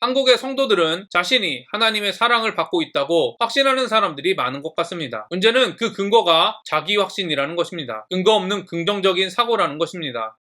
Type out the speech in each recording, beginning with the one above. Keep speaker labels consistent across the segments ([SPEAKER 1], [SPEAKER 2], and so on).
[SPEAKER 1] 한국의 성도들은 자신이 하나님의 사랑을 받고 있다고 확신하는 사람들이 많은 것 같습니다. 문제는 그 근거가 자기 확신이라는 것입니다. 근거 없는 긍정적인 사고라는 것입니다.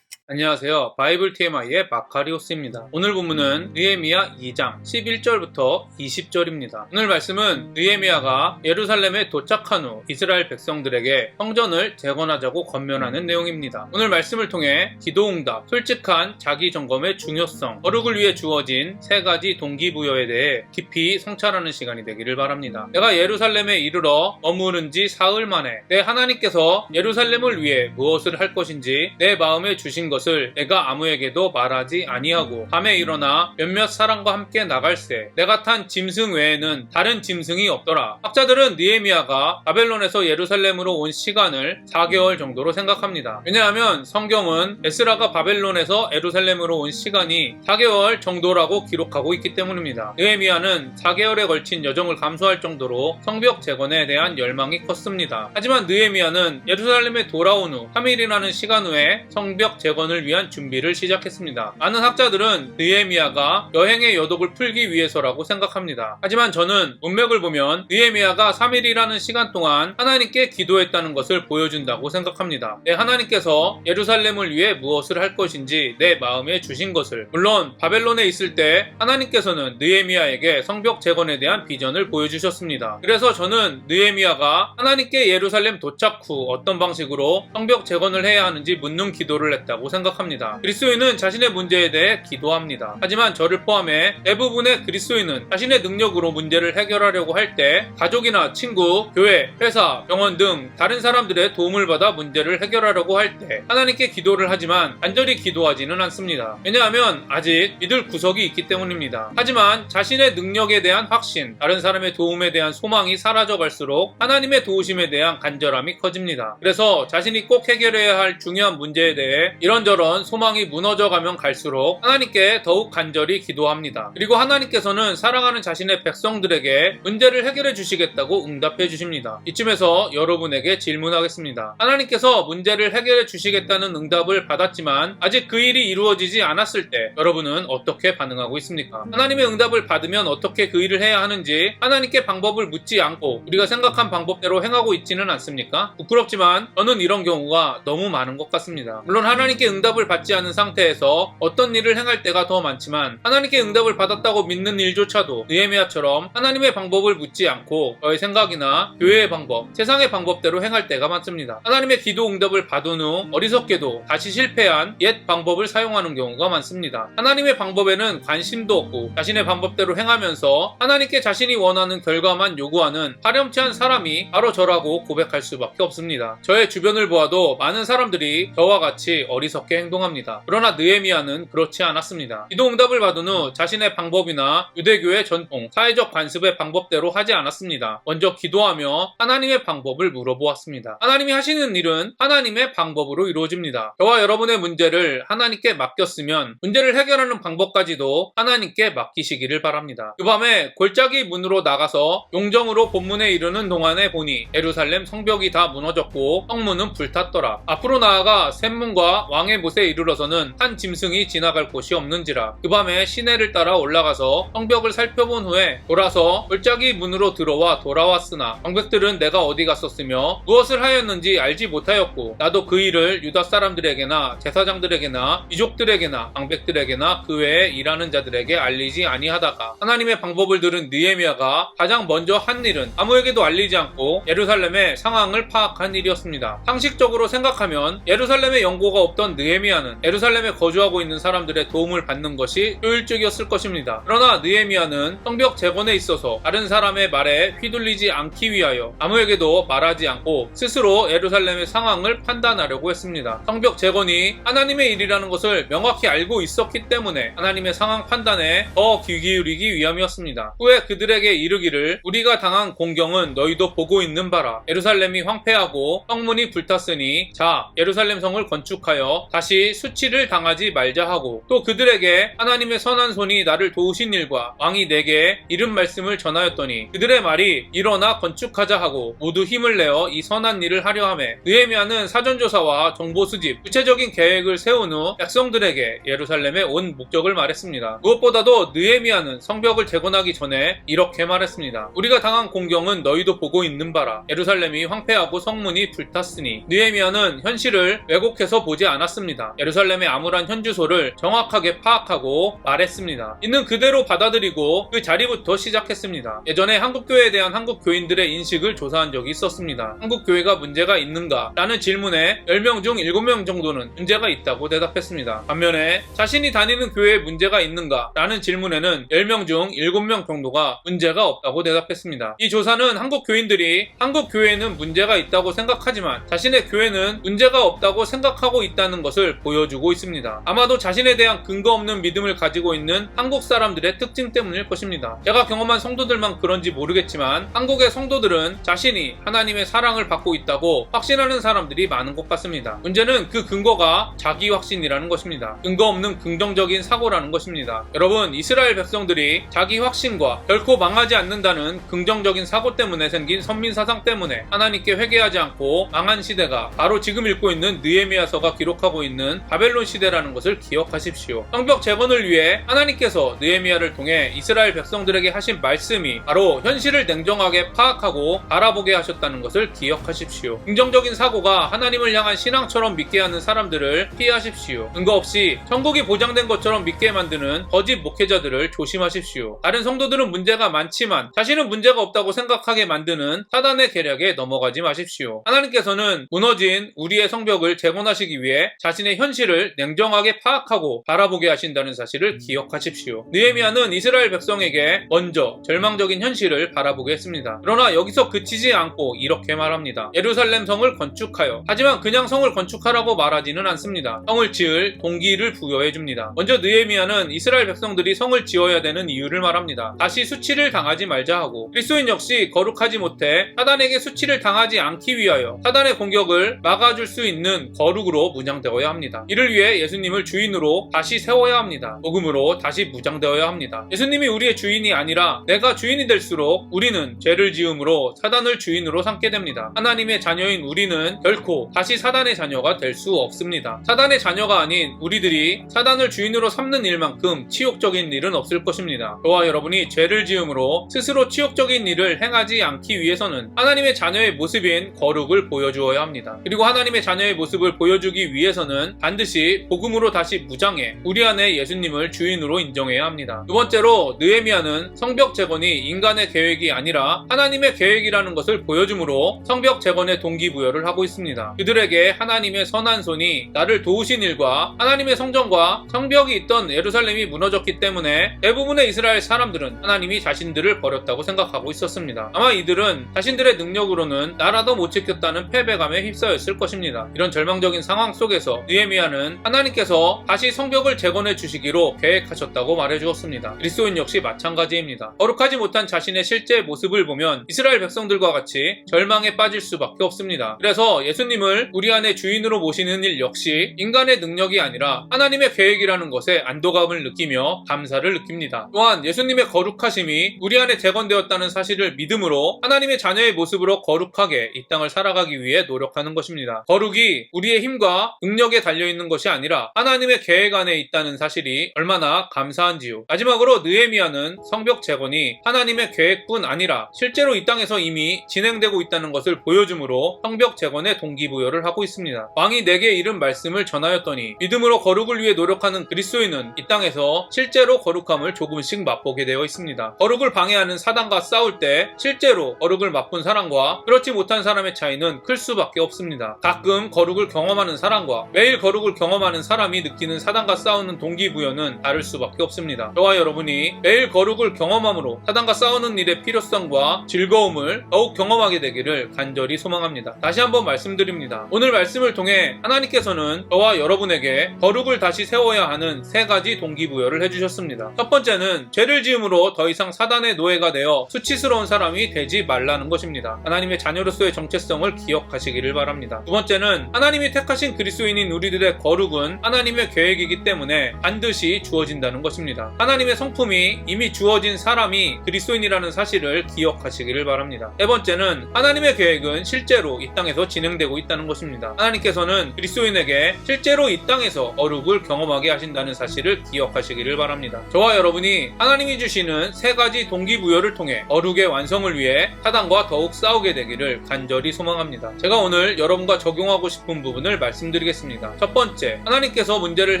[SPEAKER 1] 안녕하세요. 바이블 TMI의 마카리오스입니다. 오늘 본문은 느헤미야 2장 11절부터 20절입니다. 오늘 말씀은 느헤미야가 예루살렘에 도착한 후 이스라엘 백성들에게 성전을 재건하자고 권면하는 내용입니다. 오늘 말씀을 통해 기도응답, 솔직한 자기 점검의 중요성, 거룩을 위해 주어진 세 가지 동기부여에 대해 깊이 성찰하는 시간이 되기를 바랍니다. 내가 예루살렘에 이르러 머무른 지 사흘 만에 내 하나님께서 예루살렘을 위해 무엇을 할 것인지 내 마음에 주신 것을 내가 아무에게도 말하지 아니하고 밤에 일어나 몇몇 사람과 함께 나갈새 내가 탄 짐승 외에는 다른 짐승이 없더라. 학자들은 느헤미야가 바벨론에서 예루살렘으로 온 시간을 4개월 정도로 생각합니다. 왜냐하면 성경은 에스라가 바벨론에서 예루살렘으로 온 시간이 4개월 정도라고 기록하고 있기 때문입니다. 느헤미야는 4개월에 걸친 여정을 감수할 정도로 성벽 재건에 대한 열망이 컸습니다. 하지만 느헤미야는 예루살렘에 돌아온 후 3일이라는 시간 후에 성벽 재건을 위한 준비를 시작했습니다. 많은 학자들은 느헤미야가 여행의 여독을 풀기 위해서라고 생각합니다. 하지만 저는 문맥을 보면 느헤미야가 3일이라는 시간 동안 하나님께 기도했다는 것을 보여준다고 생각합니다. 내 하나님께서 예루살렘을 위해 무엇을 할 것인지 내 마음에 주신 것을, 물론 바벨론에 있을 때 하나님께서는 느헤미야에게 성벽 재건에 대한 비전을 보여주셨습니다. 그래서 저는 느헤미야가 하나님께 예루살렘 도착 후 어떤 방식으로 성벽 재건을 해야 하는지 묻는 기도를 했다고 생각합니다. 그리스도인은 자신의 문제에 대해 기도합니다. 하지만 저를 포함해 대부분의 그리스도인은 자신의 능력으로 문제를 해결하려고 할 때 가족이나 친구, 교회, 회사, 병원 등 다른 사람들의 도움을 받아 문제를 해결하려고 할 때 하나님께 기도를 하지만 간절히 기도하지는 않습니다. 왜냐하면 아직 믿을 구석이 있기 때문입니다. 하지만 자신의 능력에 대한 확신, 다른 사람의 도움에 대한 소망이 사라져갈수록 하나님의 도우심에 대한 간절함이 커집니다. 그래서 자신이 꼭 해결해야 할 중요한 문제에 대해 이런저런 소망이 무너져가면 갈수록 하나님께 더욱 간절히 기도합니다. 그리고 하나님께서는 사랑하는 자신의 백성들에게 문제를 해결해 주시겠다고 응답해 주십니다. 이쯤에서 여러분에게 질문하겠습니다. 하나님께서 문제를 해결해 주시겠다는 응답을 받았지만 아직 그 일이 이루어지지 않았을 때 여러분은 어떻게 반응하고 있습니까? 하나님의 응답을 받으면 어떻게 그 일을 해야 하는지 하나님께 방법을 묻지 않고 우리가 생각한 방법대로 행하고 있지는 않습니까? 부끄럽지만 저는 이런 경우가 너무 많은 것 같습니다. 물론 하나님께 응답을 받지 않은 상태에서 어떤 일을 행할 때가 더 많지만 하나님께 응답을 받았다고 믿는 일조차도 느헤미야처럼 하나님의 방법을 묻지 않고 저의 생각이나 교회의 방법, 세상의 방법대로 행할 때가 많습니다. 하나님의 기도 응답을 받은 후 어리석게도 다시 실패한 옛 방법을 사용하는 경우가 많습니다. 하나님의 방법에는 관심도 없고 자신의 방법대로 행하면서 하나님께 자신이 원하는 결과만 요구하는 파렴치한 사람이 바로 저라고 고백할 수밖에 없습니다. 저의 주변을 보아도 많은 사람들이 저와 같이 어리석게 행동합니다. 그러나 느헤미야는 그렇지 않았습니다. 기도 응답을 받은 후 자신의 방법이나 유대교의 전통, 사회적 관습의 방법대로 하지 않았습니다. 먼저 기도하며 하나님의 방법을 물어보았습니다. 하나님이 하시는 일은 하나님의 방법으로 이루어집니다. 저와 여러분의 문제를 하나님께 맡겼으면 문제를 해결하는 방법까지도 하나님께 맡기시기를 바랍니다. 그 밤에 골짜기 문으로 나가서 용정으로 본문에 이르는 동안에 보니 예루살렘 성벽이 다 무너졌고 성문은 불탔더라. 앞으로 나아가 샘문과 왕의 못에 이르러서는 한 짐승이 지나갈 곳이 없는지라. 그 밤에 시내를 따라 올라가서 성벽을 살펴본 후에 돌아서 골짜기 문으로 들어와 돌아왔으나 방백들은 내가 어디 갔었으며 무엇을 하였는지 알지 못하였고 나도 그 일을 유다 사람들에게나 제사장들에게나 귀족들에게나 방백들에게나 그 외에 일하는 자들에게 알리지 아니하다가 하나님의 방법을 들은 느헤미야가 가장 먼저 한 일은 아무에게도 알리지 않고 예루살렘의 상황을 파악한 일이었습니다. 상식적으로 생각하면 예루살렘에 연고가 없던 느헤미야는 예루살렘에 거주하고 있는 사람들의 도움을 받는 것이 효율적이었을 것입니다. 그러나 느헤미야는 성벽 재건에 있어서 다른 사람의 말에 휘둘리지 않기 위하여 아무에게도 말하지 않고 스스로 예루살렘의 상황을 판단하려고 했습니다. 성벽 재건이 하나님의 일이라는 것을 명확히 알고 있었기 때문에 하나님의 상황 판단에 더 귀 기울이기 위함이었습니다. 후에 그들에게 이르기를 우리가 당한 공경은 너희도 보고 있는 바라. 예루살렘이 황폐하고 성문이 불탔으니 자 예루살렘 성을 건축하여 통해서 다시 수치를 당하지 말자 하고, 또 그들에게 하나님의 선한 손이 나를 도우신 일과 왕이 내게 이른 말씀을 전하였더니 그들의 말이 일어나 건축하자 하고 모두 힘을 내어 이 선한 일을 하려 하매, 느헤미야는 사전조사와 정보수집, 구체적인 계획을 세운 후 백성들에게 예루살렘에 온 목적을 말했습니다. 무엇보다도 느헤미야는 성벽을 재건하기 전에 이렇게 말했습니다. 우리가 당한 공경은 너희도 보고 있는 바라. 예루살렘이 황폐하고 성문이 불탔으니. 느헤미야는 현실을 왜곡해서 보지 않았습니다. 예루살렘의 암울한 현주소를 정확하게 파악하고 말했습니다. 있는 그대로 받아들이고 그 자리부터 시작했습니다. 예전에 한국교회에 대한 한국 교인들의 인식을 조사한 적이 있었습니다. 한국교회가 문제가 있는가? 라는 질문에 10명 중 7명 정도는 문제가 있다고 대답했습니다. 반면에 자신이 다니는 교회에 문제가 있는가? 라는 질문에는 10명 중 7명 정도가 문제가 없다고 대답했습니다. 이 조사는 한국 교인들이 한국 교회에는 문제가 있다고 생각하지만 자신의 교회는 문제가 없다고 생각하고 있다는 것을 보여주고 있습니다. 아마도 자신에 대한 근거 없는 믿음을 가지고 있는 한국 사람들의 특징 때문일 것입니다. 제가 경험한 성도들만 그런지 모르겠지만 한국의 성도들은 자신이 하나님의 사랑을 받고 있다고 확신하는 사람들이 많은 것 같습니다. 문제는 그 근거가 자기 확신이라는 것입니다. 근거 없는 긍정적인 사고라는 것입니다. 여러분, 이스라엘 백성들이 자기 확신과 결코 망하지 않는다는 긍정적인 사고 때문에 생긴 선민사상 때문에 하나님께 회개하지 않고 망한 시대가 바로 지금 읽고 있는 느헤미야서가 기록하고 있는 바벨론 시대라는 것을 기억하십시오. 성벽 재건을 위해 하나님께서 느헤미야를 통해 이스라엘 백성들에게 하신 말씀이 바로 현실을 냉정하게 파악하고 바라보게 하셨다는 것을 기억하십시오. 긍정적인 사고가 하나님을 향한 신앙처럼 믿게 하는 사람들을 피하십시오. 근거 없이 천국이 보장된 것처럼 믿게 만드는 거짓 목회자들을 조심하십시오. 다른 성도들은 문제가 많지만 자신은 문제가 없다고 생각하게 만드는 사단의 계략에 넘어가지 마십시오. 하나님께서는 무너진 우리의 성벽을 재건하시기 위해 자신의 현실을 냉정하게 파악하고 바라보게 하신다는 사실을 기억하십시오. 느헤미야는 이스라엘 백성에게 먼저 절망적인 현실을 바라보게 했습니다. 그러나 여기서 그치지 않고 이렇게 말합니다. 예루살렘 성을 건축하여. 하지만 그냥 성을 건축하라고 말하지는 않습니다. 성을 지을 동기를 부여해 줍니다. 먼저 느헤미야는 이스라엘 백성들이 성을 지어야 되는 이유를 말합니다. 다시 수치를 당하지 말자 하고, 그리스도인 역시 거룩하지 못해 사단에게 수치를 당하지 않기 위하여 사단의 공격을 막아줄 수 있는 거룩으로 무장되어야 합니다. 이를 위해 예수님을 주인으로 다시 세워야 합니다. 복음으로 다시 무장되어야 합니다. 예수님이 우리의 주인이 아니라 내가 주인이 될수록 우리는 죄를 지음으로 사단을 주인으로 삼게 됩니다. 하나님의 자녀인 우리는 결코 다시 사단의 자녀가 될 수 없습니다. 사단의 자녀가 아닌 우리들이 사단을 주인으로 삼는 일만큼 치욕적인 일은 없을 것입니다. 저와 여러분이 죄를 지음으로 스스로 치욕적인 일을 행하지 않기 위해서는 하나님의 자녀의 모습인 거룩을 보여주어야 합니다. 그리고 하나님의 자녀의 모습을 보여주기 위해서는 반드시 복음으로 다시 무장해 우리 안에 예수님을 주인으로 인정해야 합니다. 두 번째로, 느헤미야는 성벽 재건이 인간의 계획이 아니라 하나님의 계획이라는 것을 보여주므로 성벽 재건의 동기부여를 하고 있습니다. 그들에게 하나님의 선한 손이 나를 도우신 일과 하나님의 성전과 성벽이 있던 예루살렘이 무너졌기 때문에 대부분의 이스라엘 사람들은 하나님이 자신들을 버렸다고 생각하고 있었습니다. 아마 이들은 자신들의 능력으로는 나라도 못 지켰다는 패배감에 휩싸였을 것입니다. 이런 절망적인 상황 속에서 느헤미야는 하나님께서 다시 성벽을 재건해 주시기로 계획하셨다고 말해주었습니다. 그리스도인 역시 마찬가지입니다. 거룩하지 못한 자신의 실제 모습을 보면 이스라엘 백성들과 같이 절망에 빠질 수밖에 없습니다. 그래서 예수님을 우리 안에 주인으로 모시는 일 역시 인간의 능력이 아니라 하나님의 계획이라는 것에 안도감을 느끼며 감사를 느낍니다. 또한 예수님의 거룩하심이 우리 안에 재건되었다는 사실을 믿음으로 하나님의 자녀의 모습으로 거룩하게 이 땅을 살아가기 위해 노력하는 것입니다. 거룩이 우리의 힘과 능력에 달려있는 것이 아니라 하나님의 계획 안에 있다는 사실이 얼마나 감사한지요. 마지막으로 느헤미야는 성벽 재건이 하나님의 계획뿐 아니라 실제로 이 땅에서 이미 진행되고 있다는 것을 보여주므로 성벽 재건의 동기부여를 하고 있습니다. 왕이 내게 이른 말씀을 전하였더니, 믿음으로 거룩을 위해 노력하는 그리스도인은 이 땅에서 실제로 거룩함을 조금씩 맛보게 되어 있습니다. 거룩을 방해하는 사단과 싸울 때 실제로 거룩을 맛본 사람과 그렇지 못한 사람의 차이는 클 수밖에 없습니다. 가끔 거룩을 경험하는 사람과 매일 거룩을 경험하는 사람이 느끼는 사단과 싸우는 동기부여는 다를 수밖에 없습니다. 저와 여러분이 매일 거룩을 경험함으로 사단과 싸우는 일의 필요성과 즐거움을 더욱 경험하게 되기를 간절히 소망합니다. 다시 한번 말씀드립니다. 오늘 말씀을 통해 하나님께서는 저와 여러분에게 거룩을 다시 세워야 하는 세 가지 동기부여를 해주셨습니다. 첫 번째는 죄를 지음으로 더 이상 사단의 노예가 되어 수치스러운 사람이 되지 말라는 것입니다. 하나님의 자녀로서의 정체성을 기억하시기를 바랍니다. 두 번째는 하나님이 택하신 그리스도인이 그리스도인인 우리들의 거룩은 하나님의 계획이기 때문에 반드시 주어진다는 것입니다. 하나님의 성품이 이미 주어진 사람이 그리스도인이라는 사실을 기억하시기를 바랍니다. 세 번째는 하나님의 계획은 실제로 이 땅에서 진행되고 있다는 것입니다. 하나님께서는 그리스도인에게 실제로 이 땅에서 거룩을 경험하게 하신다는 사실을 기억하시기를 바랍니다. 저와 여러분이 하나님이 주시는 세 가지 동기부여를 통해 거룩의 완성을 위해 사단과 더욱 싸우게 되기를 간절히 소망합니다. 제가 오늘 여러분과 적용하고 싶은 부분을 말씀드리겠습니다. 첫 번째, 하나님께서 문제를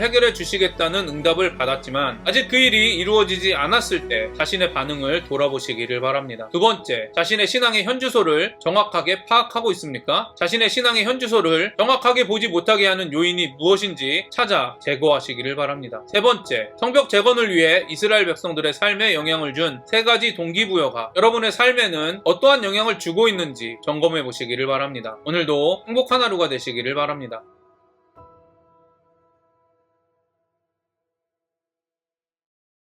[SPEAKER 1] 해결해 주시겠다는 응답을 받았지만 아직 그 일이 이루어지지 않았을 때 자신의 반응을 돌아보시기를 바랍니다. 두 번째, 자신의 신앙의 현주소를 정확하게 파악하고 있습니까? 자신의 신앙의 현주소를 정확하게 보지 못하게 하는 요인이 무엇인지 찾아 제거하시기를 바랍니다. 세 번째, 성벽 재건을 위해 이스라엘 백성들의 삶에 영향을 준 세 가지 동기부여가 여러분의 삶에는 어떠한 영향을 주고 있는지 점검해 보시기를 바랍니다. 오늘도 행복한 하루가 되시기를 바랍니다.